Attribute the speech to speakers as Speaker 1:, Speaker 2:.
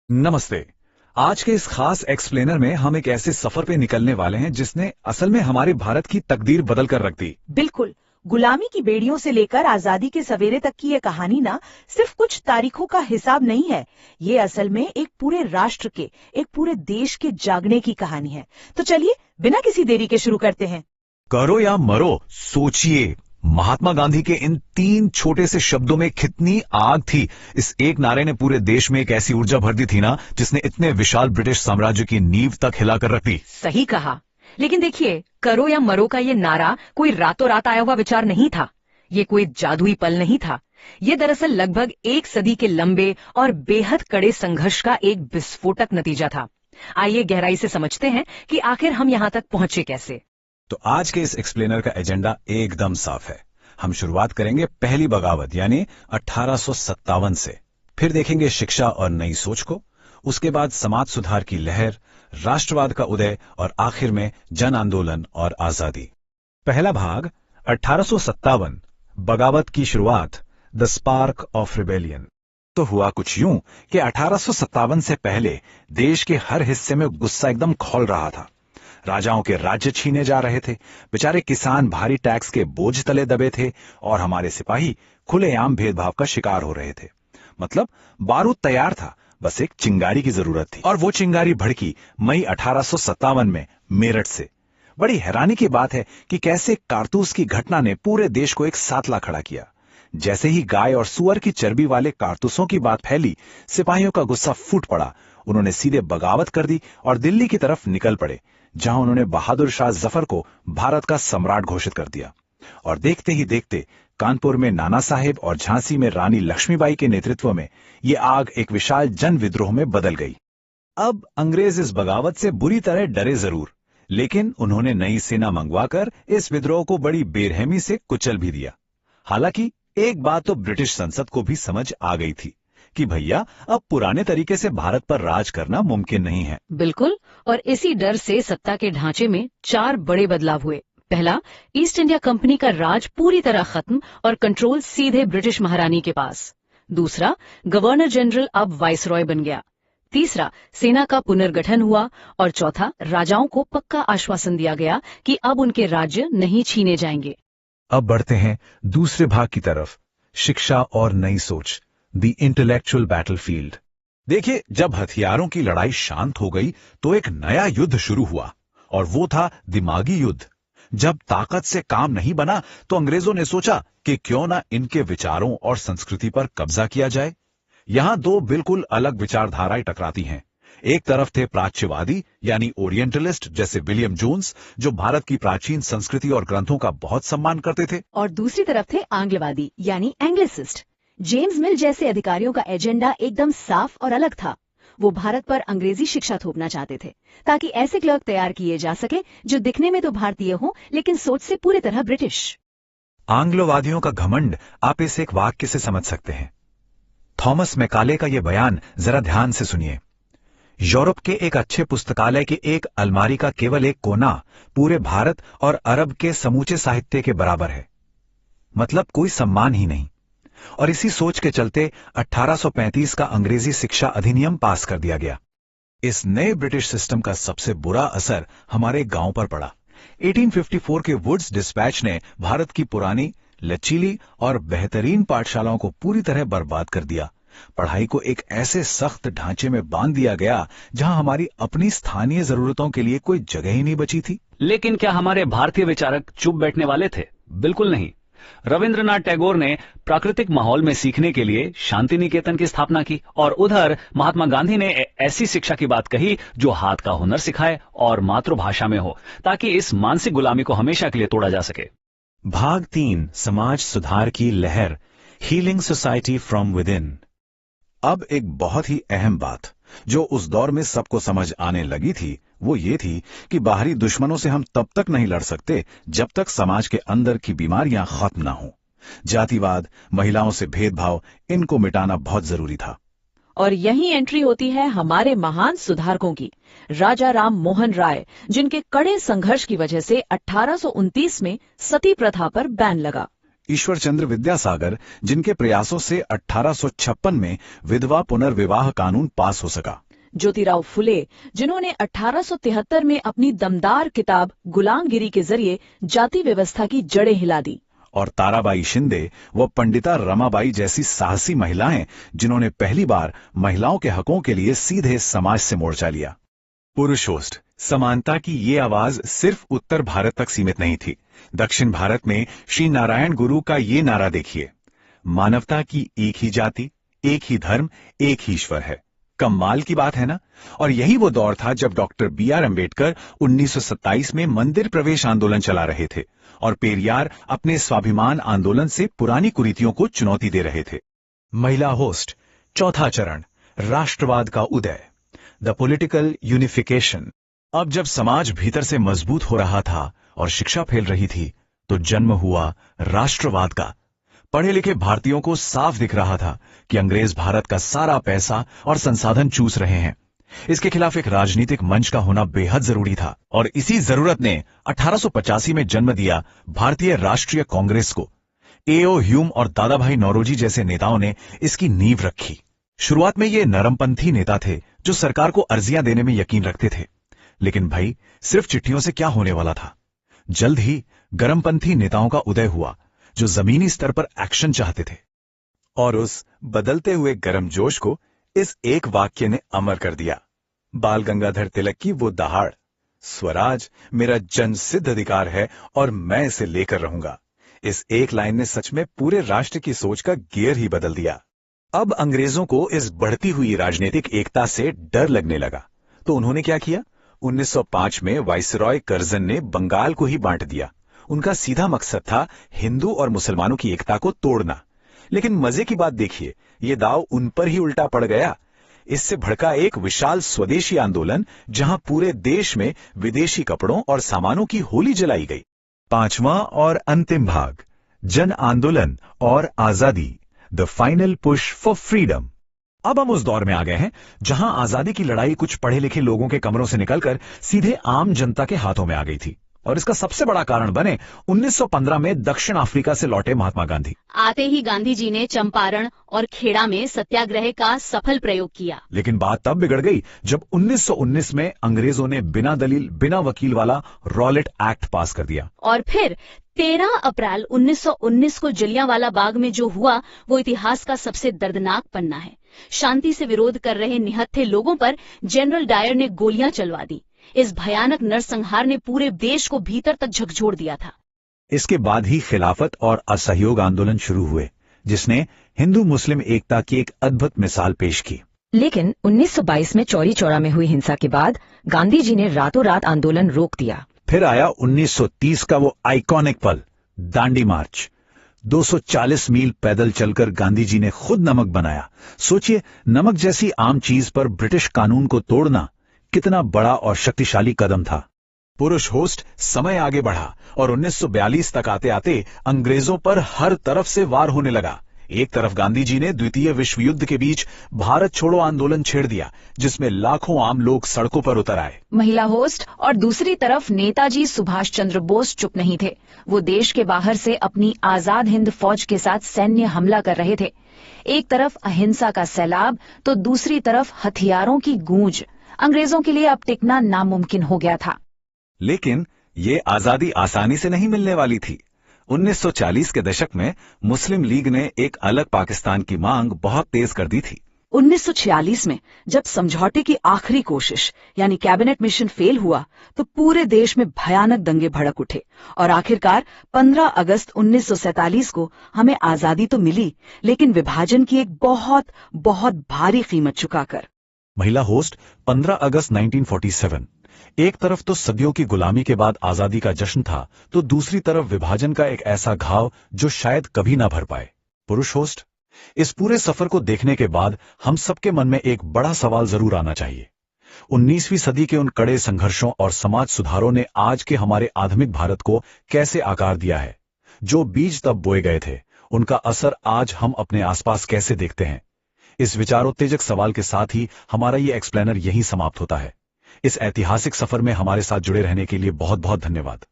Speaker 1: नमस्ते। आज के इस खास एक्सप्लेनर में हम एक ऐसे सफर पे निकलने वाले हैं जिसने असल में हमारे भारत की तकदीर बदल कर रख दी।
Speaker 2: बिल्कुल। गुलामी की बेड़ियों से लेकर आजादी के सवेरे तक की ये कहानी ना सिर्फ कुछ तारीखों का हिसाब नहीं है, ये असल में एक पूरे राष्ट्र के, एक पूरे देश के जागने की कहानी है। तो चलिए बिना किसी देरी के शुरू करते हैं।
Speaker 1: करो या मरो, सोचिए, महात्मा गांधी के इन 3 छोटे से शब्दों में कितनी आग थी। इस एक नारे ने पूरे देश में एक ऐसी ऊर्जा भर दी थी ना, जिसने इतने विशाल ब्रिटिश साम्राज्य की नींव तक हिलाकर रख दी।
Speaker 3: सही कहा। लेकिन देखिए, करो या मरो का ये नारा कोई रातों रात आया हुआ विचार नहीं था। ये कोई जादुई पल नहीं था। ये दरअसल लगभग 1 सदी के लंबे और बेहद कड़े संघर्ष का एक विस्फोटक नतीजा था। आइए गहराई से समझते हैं कि आखिर हम यहाँ तक पहुंचे कैसे।
Speaker 1: तो आज के इस एक्सप्लेनर का एजेंडा एकदम साफ है। हम शुरुआत करेंगे पहली बगावत यानी 1857 से, फिर देखेंगे शिक्षा और नई सोच को, उसके बाद समाज सुधार की लहर, राष्ट्रवाद का उदय और आखिर में जन आंदोलन और आजादी। पहला भाग 1857, बगावत की शुरुआत, द स्पार्क ऑफ रिबेलियन। तो हुआ कुछ यूं कि 1857 से पहले देश के हर हिस्से में गुस्सा एकदम खौल रहा था। राजाओं के राज्य छीने जा रहे थे, बेचारे किसान भारी टैक्स के बोझ तले दबे थे और हमारे सिपाही खुलेआम भेदभाव का शिकार हो रहे थे। मतलब बारूद तैयार था, बस एक चिंगारी की जरूरत थी। और वो चिंगारी भड़की मई 1857 में मेरठ से। बड़ी हैरानी की बात है कि कैसे कारतूस की घटना ने पूरे देश को एक साथ ला खड़ा किया। जैसे ही गाय और सुअर की चर्बी वाले कारतूसों की बात फैली, सिपाहियों का गुस्सा फूट पड़ा। उन्होंने सीधे बगावत कर दी और दिल्ली की तरफ निकल पड़े, जहां उन्होंने बहादुर शाह जफर को भारत का सम्राट घोषित कर दिया। और देखते ही देखते कानपुर में नाना साहेब और झांसी में रानी लक्ष्मीबाई के नेतृत्व में ये आग एक विशाल जन विद्रोह में बदल गई। अब अंग्रेज इस बगावत से बुरी तरह डरे जरूर, लेकिन उन्होंने नई सेना मंगवाकर इस विद्रोह को बड़ी बेरहमी से कुचल भी दिया। हालांकि एक बात तो ब्रिटिश संसद को भी समझ आ गई थी कि भैया अब पुराने तरीके से भारत पर राज करना मुमकिन नहीं है।
Speaker 3: बिल्कुल। और इसी डर से सत्ता के ढांचे में 4 बड़े बदलाव हुए। पहला, ईस्ट इंडिया कंपनी का राज पूरी तरह खत्म और कंट्रोल सीधे ब्रिटिश महारानी के पास। दूसरा, गवर्नर जनरल अब वाइसरॉय बन गया। तीसरा, सेना का पुनर्गठन हुआ। और चौथा, राजाओं को पक्का आश्वासन दिया गया कि अब उनके राज्य नहीं छीने जाएंगे।
Speaker 1: अब बढ़ते हैं दूसरे भाग की तरफ, शिक्षा और नई सोच, द इंटेलेक्चुअल बैटलफील्ड। देखिए, जब हथियारों की लड़ाई शांत हो गई तो एक नया युद्ध शुरू हुआ, और वो था दिमागी युद्ध। जब ताकत से काम नहीं बना तो अंग्रेजों ने सोचा कि क्यों ना इनके विचारों और संस्कृति पर कब्जा किया जाए। यहां 2 बिल्कुल अलग विचारधाराएं टकराती हैं। एक तरफ थे प्राच्यवादी यानी ओरिएंटलिस्ट जैसे विलियम जोन्स, जो भारत की प्राचीन संस्कृति और ग्रंथों का बहुत सम्मान करते थे।
Speaker 2: और दूसरी तरफ थे आंग्लवादी यानी एंग्लिसिस्ट। जेम्स मिल जैसे अधिकारियों का एजेंडा एकदम साफ और अलग था। वो भारत पर अंग्रेजी शिक्षा थोपना चाहते थे, ताकि ऐसे क्लर्क तैयार किए जा सके जो दिखने में तो भारतीय हों लेकिन सोच से पूरी तरह ब्रिटिश।
Speaker 1: आंग्लवादियों का घमंड आप इस एक वाक्य से समझ सकते हैं। थॉमस मैकाले का यह बयान जरा ध्यान से सुनिए। यूरोप के एक अच्छे पुस्तकालय के एक अलमारी का केवल एक कोना पूरे भारत और अरब के समूचे साहित्य के बराबर है। मतलब कोई सम्मान ही नहीं। और इसी सोच के चलते 1835 का अंग्रेजी शिक्षा अधिनियम पास कर दिया गया। इस नए ब्रिटिश सिस्टम का सबसे बुरा असर हमारे गांव पर पड़ा। 1854 के वुड्स डिस्पैच ने भारत की पुरानी, लचीली और बेहतरीन पाठशालाओं को पूरी तरह बर्बाद कर दिया। पढ़ाई को एक ऐसे सख्त ढांचे में बांध दिया गया जहां हमारी अपनी स्थानीय जरूरतों के लिए कोई जगह ही नहीं बची थी।
Speaker 4: लेकिन क्या हमारे भारतीय विचारक चुप बैठने वाले थे? बिल्कुल नहीं। रविंद्रनाथ टैगोर ने प्राकृतिक माहौल में सीखने के लिए शांति निकेतन की स्थापना की, और उधर महात्मा गांधी ने ऐसी शिक्षा की बात कही जो हाथ का हुनर सिखाए और मातृभाषा में हो, ताकि इस मानसिक गुलामी को हमेशा के लिए तोड़ा जा सके।
Speaker 1: भाग 3, समाज सुधार की लहर, healing society from with in. अब एक बहुत ही अहम बात जो उस दौर में सबको समझ आने लगी थी, वो ये थी कि बाहरी दुश्मनों से हम तब तक नहीं लड़ सकते जब तक समाज के अंदर की बीमारियां खत्म ना हो। जातिवाद, महिलाओं से भेदभाव, इनको मिटाना बहुत जरूरी था।
Speaker 2: और यही एंट्री होती है हमारे महान सुधारकों की, राजा राम मोहन राय, जिनके कड़े संघर्ष की वजह से 1829 में सती प्रथा पर बैन लगा।
Speaker 1: ईश्वर चंद्र विद्यासागर, जिनके प्रयासों से 1856 में विधवा पुनर्विवाह कानून पास हो सका।
Speaker 2: ज्योतिराव फुले, जिन्होंने 1873 में अपनी दमदार किताब गुलामगिरी के जरिए जाति व्यवस्था की जड़ें हिला दी।
Speaker 1: और ताराबाई शिंदे व पंडिता रमाबाई जैसी साहसी महिलाएं, जिन्होंने पहली बार महिलाओं के हकों के लिए सीधे समाज से मोर्चा लिया। पुरुष होस्ट, समानता की ये आवाज सिर्फ उत्तर भारत तक सीमित नहीं थी। दक्षिण भारत में श्री नारायण गुरु का ये नारा देखिए, मानवता की एक ही जाति, एक ही धर्म, एक ही ईश्वर है। कमाल की बात है ना। और यही वो दौर था जब डॉक्टर B.R. अम्बेडकर 1927 में मंदिर प्रवेश आंदोलन चला रहे थे और पेरियार अपने स्वाभिमान आंदोलन से पुरानी कुरीतियों को चुनौती दे रहे थे। महिला होस्ट, चौथा चरण, राष्ट्रवाद का उदय, द पॉलिटिकल यूनिफिकेशन। अब जब समाज भीतर से मजबूत हो रहा था और शिक्षा फैल रही थी, तो जन्म हुआ राष्ट्रवाद का। पढ़े लिखे भारतीयों को साफ दिख रहा था कि अंग्रेज भारत का सारा पैसा और संसाधन चूस रहे हैं। इसके खिलाफ एक राजनीतिक मंच का होना बेहद जरूरी था और इसी जरूरत ने 1885 में जन्म दिया भारतीय राष्ट्रीय कांग्रेस को। A.O. ह्यूम और दादा भाई नौरोजी जैसे नेताओं ने इसकी नींव रखी। शुरुआत में ये नरमपंथी नेता थे जो सरकार को अर्जियां देने में यकीन रखते थे, लेकिन भाई सिर्फ चिट्ठियों से क्या होने वाला था। जल्द ही गरमपंथी नेताओं का उदय हुआ जो जमीनी स्तर पर एक्शन चाहते थे, और उस बदलते हुए गर्मजोश को इस एक वाक्य ने अमर कर दिया। बाल गंगाधर तिलक की वो दहाड़, स्वराज मेरा जनसिद्ध अधिकार है और मैं इसे लेकर रहूंगा। इस एक लाइन ने सच में पूरे राष्ट्र की सोच का गियर ही बदल दिया। अब अंग्रेजों को इस बढ़ती हुई राजनीतिक एकता से डर लगने लगा, तो उन्होंने क्या किया? 1905 में वाइसरॉय कर्जन ने बंगाल को ही बांट दिया। उनका सीधा मकसद था हिंदू और मुसलमानों की एकता को तोड़ना। लेकिन मजे की बात देखिए, ये दाव उन पर ही उल्टा पड़ गया। इससे भड़का एक विशाल स्वदेशी आंदोलन, जहां पूरे देश में विदेशी कपड़ों और सामानों की होली जलाई गई। पांचवां और अंतिम भाग, जन आंदोलन और आजादी, the final push for freedom. अब हम उस दौर में आ गए हैं जहां आजादी की लड़ाई कुछ पढ़े लिखे लोगों के कमरों से निकलकर सीधे आम जनता के हाथों में आ गई थी। और इसका सबसे बड़ा कारण बने 1915 में दक्षिण अफ्रीका से लौटे महात्मा गांधी।
Speaker 3: आते ही गांधी जी ने चंपारण और खेड़ा में सत्याग्रह का सफल प्रयोग किया।
Speaker 1: लेकिन बात तब बिगड़ गई जब 1919 में अंग्रेजों ने बिना दलील बिना वकील वाला रॉलेट एक्ट पास कर दिया।
Speaker 3: और फिर 13 अप्रैल 1919 को जलियांवाला बाग में जो हुआ वो इतिहास का सबसे दर्दनाक पन्ना है। शांति से विरोध कर रहे निहत्थे लोगों पर जनरल डायर ने गोलियां चलवा दी। इस भयानक नरसंहार ने पूरे देश को भीतर तक झकझोर दिया था।
Speaker 1: इसके बाद ही खिलाफत और असहयोग आंदोलन शुरू हुए, जिसने हिंदू मुस्लिम एकता की एक अद्भुत मिसाल पेश की।
Speaker 2: लेकिन 1922 में चौरी चौरा में हुई हिंसा के बाद गांधी जी ने रातों रात आंदोलन रोक दिया।
Speaker 1: फिर आया 1930 का वो आइकॉनिक पल, दांडी मार्च। 240 मील पैदल चलकर गांधी जी ने खुद नमक बनाया। सोचिए, नमक जैसी आम चीज पर ब्रिटिश कानून को तोड़ना कितना बड़ा और शक्तिशाली कदम था। पुरुष होस्ट, समय आगे बढ़ा और 1942 तक आते आते अंग्रेजों पर हर तरफ से वार होने लगा। एक तरफ गांधी जी ने द्वितीय विश्व युद्ध के बीच भारत छोड़ो आंदोलन छेड़ दिया, जिसमें लाखों आम लोग सड़कों पर उतर आए।
Speaker 2: महिला होस्ट, और दूसरी तरफ नेताजी सुभाष चंद्र बोस चुप नहीं थे। वो देश के बाहर से अपनी आजाद हिंद फौज के साथ सैन्य हमला कर रहे थे। एक तरफ अहिंसा का सैलाब तो दूसरी तरफ हथियारों की गूंज। अंग्रेजों के लिए अब टिकना नामुमकिन हो गया था।
Speaker 1: लेकिन ये आजादी आसानी से नहीं मिलने वाली थी। 1940 के दशक में मुस्लिम लीग ने एक अलग पाकिस्तान की मांग बहुत तेज कर दी थी।
Speaker 2: 1946 में जब समझौते की आखिरी कोशिश यानी कैबिनेट मिशन फेल हुआ, तो पूरे देश में भयानक दंगे भड़क उठे और आखिरकार 15 अगस्त 1947 को हमें आजादी तो मिली, लेकिन विभाजन की एक बहुत बहुत भारी कीमत चुकाकर।
Speaker 1: महिला होस्ट, 15 अगस्त 1947। एक तरफ तो सदियों की गुलामी के बाद आजादी का जश्न था, तो दूसरी तरफ विभाजन का एक ऐसा घाव जो शायद कभी ना भर पाए। पुरुष होस्ट, इस पूरे सफर को देखने के बाद हम सबके मन में एक बड़ा सवाल जरूर आना चाहिए। 19वीं सदी के उन कड़े संघर्षों और समाज सुधारों ने आज के हमारे आधुनिक भारत को कैसे आकार दिया है? जो बीज तब बोए गए थे, उनका असर आज हम अपने आसपास कैसे देखते हैं? इस विचारोत्तेजक सवाल के साथ ही हमारा ये एक्सप्लेनर यहीं समाप्त होता है। इस ऐतिहासिक सफर में हमारे साथ जुड़े रहने के लिए बहुत बहुत धन्यवाद।